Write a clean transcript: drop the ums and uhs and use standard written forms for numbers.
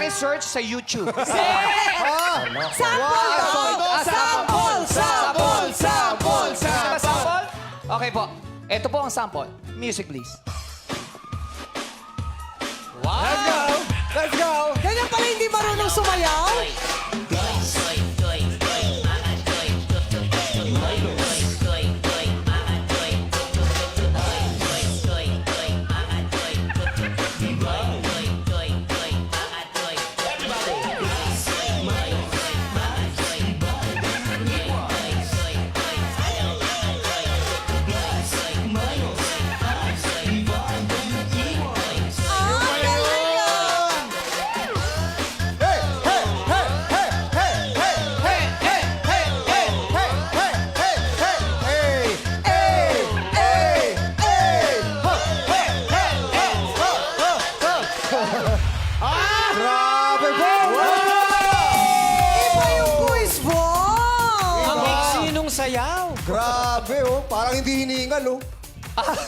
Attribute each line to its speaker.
Speaker 1: Paki-search sa YouTube. Sample! Okay po. Ito po ang sample. Music, please. Wow!
Speaker 2: Let's go!
Speaker 3: Ganyan pala hindi marunong sumayaw?
Speaker 2: Grabe po!
Speaker 3: Iba yung quiz mo!
Speaker 1: Ang iksi nung sayaw.
Speaker 2: Grabe, oh. Parang hindi hiningal, oh.